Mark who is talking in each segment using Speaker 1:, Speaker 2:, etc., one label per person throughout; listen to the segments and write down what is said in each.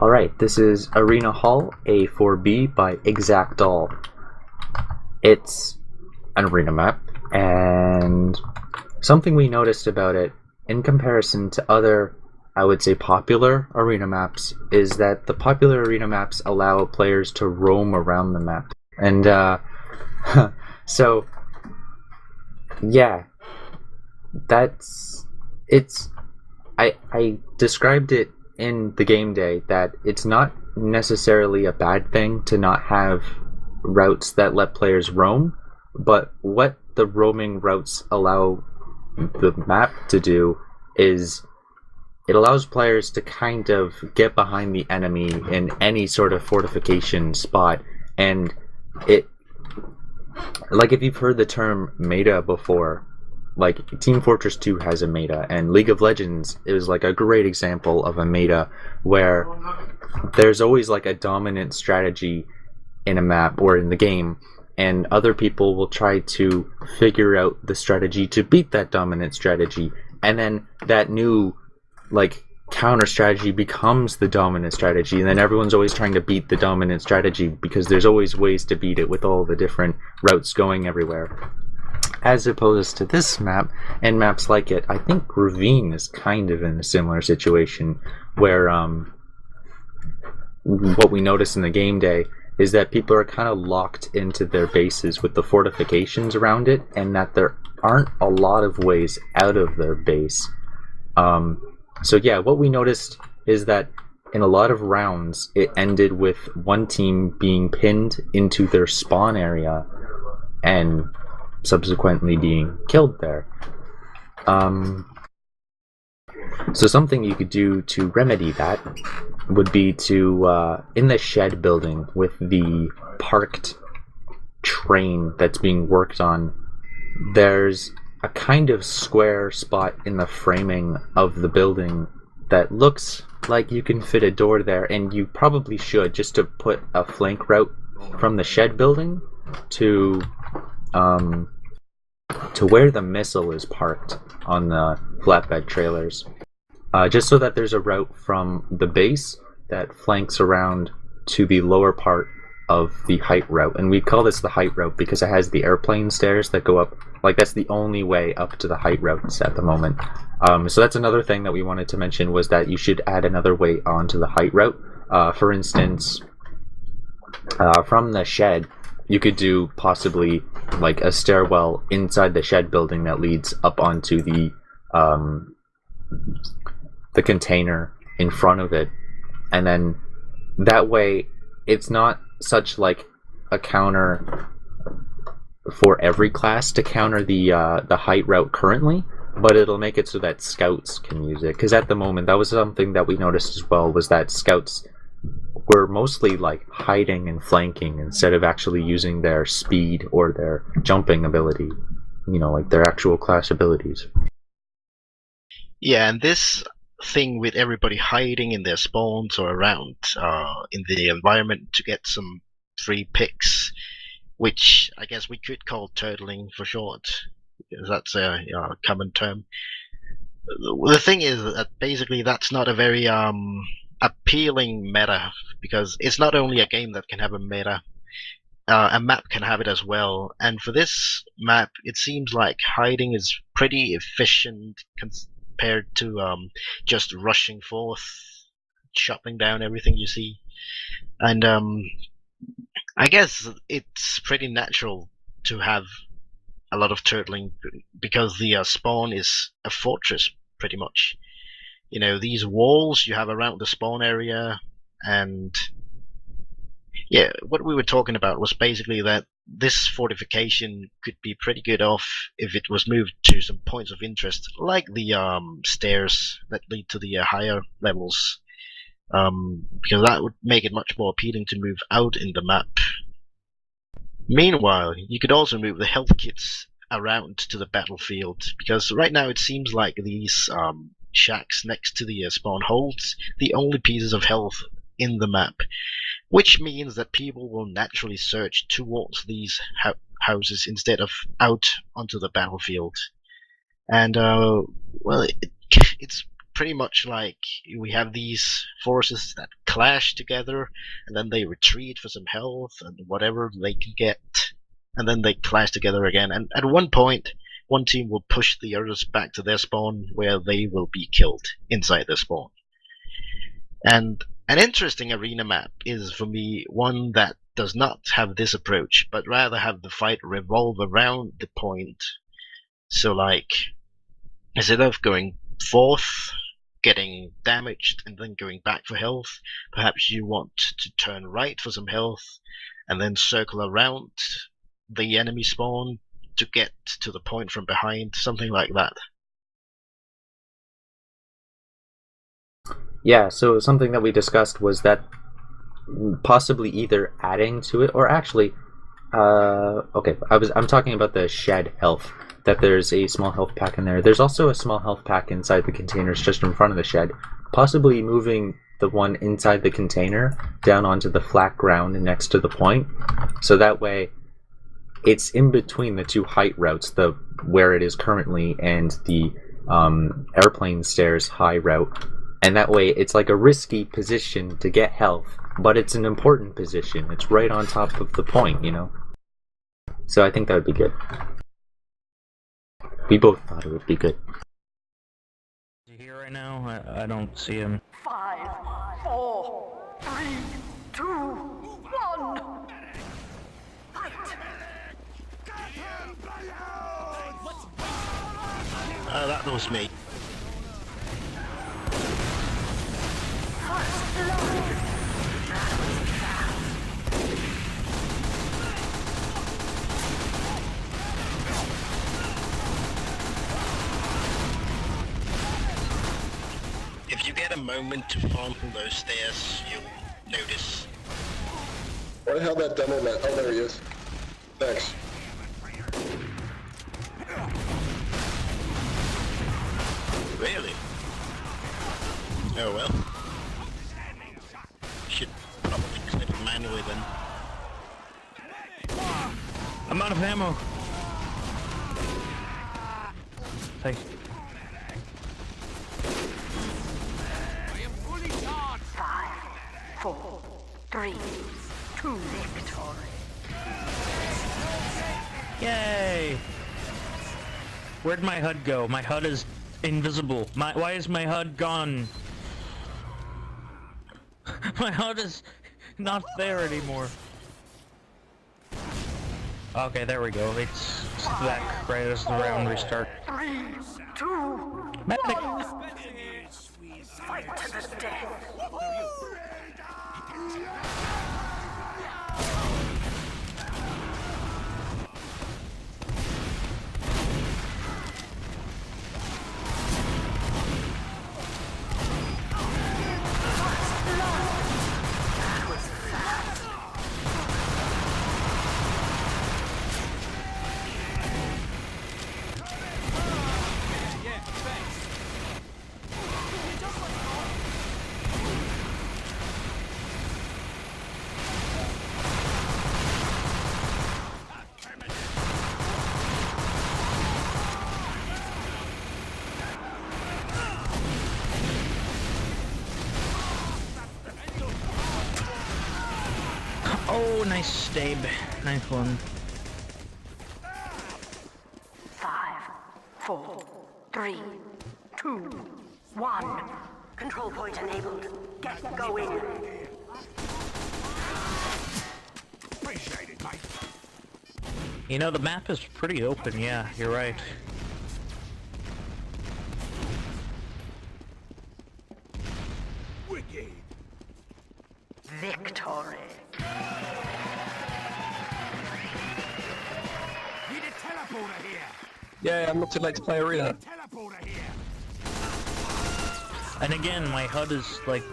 Speaker 1: Alright, this is Arena Hall A4B by Exactol. It's an arena map, and something we noticed about it in comparison to other, I would say, popular arena maps is that the popular arena maps allow players to roam around the map. And, so, yeah, that's. It's. I described it in the game day that it's not necessarily a bad thing to not have routes that let players roam, but what the roaming routes allow the map to do is it allows players to kind of get behind the enemy in any sort of fortification spot, and it, like, if you've heard the term meta before, like Team Fortress 2 has a meta, and League of Legends is like a great example of a meta where there's always like a dominant strategy in a map or in the game, and other people will try to figure out the strategy to beat that dominant strategy, and then that new like counter strategy becomes the dominant strategy, and then everyone's always trying to beat the dominant strategy because there's always ways to beat it with all the different routes going everywhere. As opposed to this map and maps like it, I think Ravine is kind of in a similar situation where what we notice in the game day is that people are kind of locked into their bases with the fortifications around it, and that there aren't a lot of ways out of their base. So yeah, what we noticed is that in a lot of rounds, it ended with one team being pinned into their spawn area and subsequently being killed there. So something you could do to remedy that would be to, in the shed building with the parked train that's being worked on, there's a kind of square spot in the framing of the building that looks like you can fit a door there, and you probably should, just to put a flank route from the shed building to where the missile is parked on the flatbed trailers. Just so that there's a route from the base that flanks around to the lower part of the height route. And we call this the height route because it has the airplane stairs that go up. Like, that's the only way up to the height routes at the moment. So that's another thing that we wanted to mention, was that you should add another way onto the height route. For instance, from the shed, you could do possibly like a stairwell inside the shed building that leads up onto the container in front of it, and then that way it's not such like a counter for every class to counter the height route currently, but it'll make it so that scouts can use it, because at the moment that was something that we noticed as well, was that scouts were mostly like hiding and flanking instead of actually using their speed or their jumping ability, like their actual class abilities.
Speaker 2: Yeah, and this thing with everybody hiding in their spawns or around in the environment to get some free picks, which I guess we could call turtling for short, because that's a common term. The thing is that basically that's not a very appealing meta, because it's not only a game that can have a meta, a map can have it as well. And for this map, it seems like hiding is pretty efficient compared to just rushing forth, chopping down everything you see. And I guess it's pretty natural to have a lot of turtling, because the spawn is a fortress, pretty much. These walls you have around the spawn area, and yeah, what we were talking about was basically that this fortification could be pretty good off if it was moved to some points of interest, like the stairs that lead to the higher levels, because that would make it much more appealing to move out in the map. Meanwhile, you could also move the health kits around to the battlefield, because right now it seems like these shacks next to the spawn holds the only pieces of health in the map, which means that people will naturally search towards these houses instead of out onto the battlefield. And well, it's pretty much like we have these forces that clash together, and then they retreat for some health and whatever they can get, and then they clash together again. And at one point, one team will push the others back to their spawn, where they will be killed inside their spawn. And an interesting arena map is, for me, one that does not have this approach, but rather have the fight revolve around the point. So, like, instead of going forth, getting damaged, and then going back for health, perhaps you want to turn right for some health, and then circle around the enemy spawn to get to the point from behind, something like that.
Speaker 1: Yeah, so something that we discussed was that possibly either adding to it, or actually, okay, I'm talking about the shed health. That there's a small health pack in there. There's also a small health pack inside the containers just in front of the shed. Possibly moving the one inside the container down onto the flat ground next to the point, so that way it's in between the two height routes, the where it is currently and the airplane stairs high route, and that way it's like a risky position to get health, but it's an important position. It's right on top of the point, you know? So I think that would be good. We both thought it would be good.
Speaker 3: Is he here right now? I don't see him.
Speaker 4: 5, 4, 3, 2, 1. Fight!
Speaker 2: That was me.
Speaker 4: First blood!
Speaker 2: If you get a moment to farm from those stairs, you'll notice.
Speaker 5: Where the hell that demo man? Oh, there he is. Thanks.
Speaker 2: Really? Oh well. Should probably clip it manually then.
Speaker 3: I'm out of ammo. Thanks.
Speaker 4: 5, 4, 3, 2, victory.
Speaker 3: Yay! Where'd my HUD go? My HUD is invisible. Why is my HUD gone? My HUD is not there anymore. Okay, there we go. It's back right as the round restart.
Speaker 4: 3, 2,
Speaker 3: Medic!
Speaker 4: 1. Fight to the death.
Speaker 3: Oh, nice stab. Nice one.
Speaker 4: 5, 4, 3, 2, 1. Control point enabled. Get going.
Speaker 6: Appreciate it, mate.
Speaker 3: You know, the map is pretty open, yeah, you're right.
Speaker 6: Wicked.
Speaker 4: Victory.
Speaker 6: Need a teleporter here.
Speaker 5: Yeah, I'm not too late to play Arena.
Speaker 6: Teleporter here.
Speaker 3: And again, my HUD is like...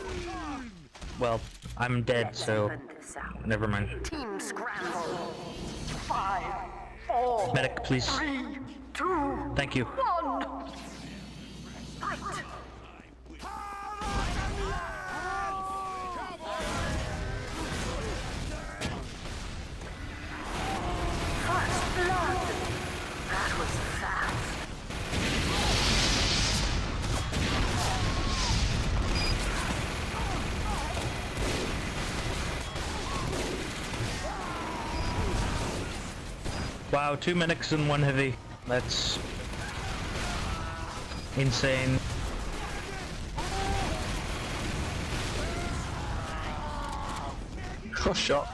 Speaker 3: Well, I'm dead, so...
Speaker 4: Open this out.
Speaker 3: Never mind.
Speaker 4: Team scramble. 5, 4,
Speaker 3: Medic, please.
Speaker 4: 3, 2,
Speaker 3: Thank you.
Speaker 4: 1. Fight. First blood. That was fast.
Speaker 3: Wow, 2 medics and 1 heavy. That's insane.
Speaker 7: Cross shot.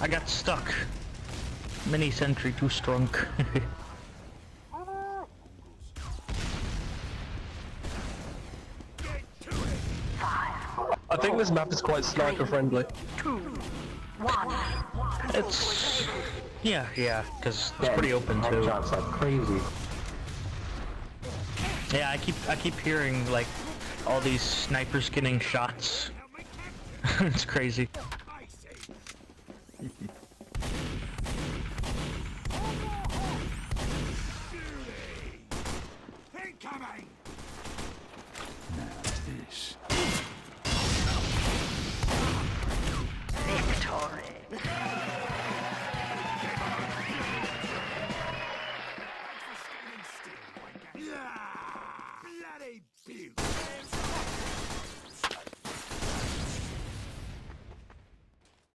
Speaker 3: I got stuck. Mini sentry too strong.
Speaker 7: I think this map is quite sniper friendly.
Speaker 4: 2, 1.
Speaker 3: It's yeah, because it's pretty open too.
Speaker 1: Headshots like crazy.
Speaker 3: Yeah, I keep hearing like all these snipers getting shots. It's crazy.
Speaker 6: I see. Incoming! Now this.
Speaker 4: Victory.
Speaker 6: Thanks for standing still, Wanker. Yeah! Bloody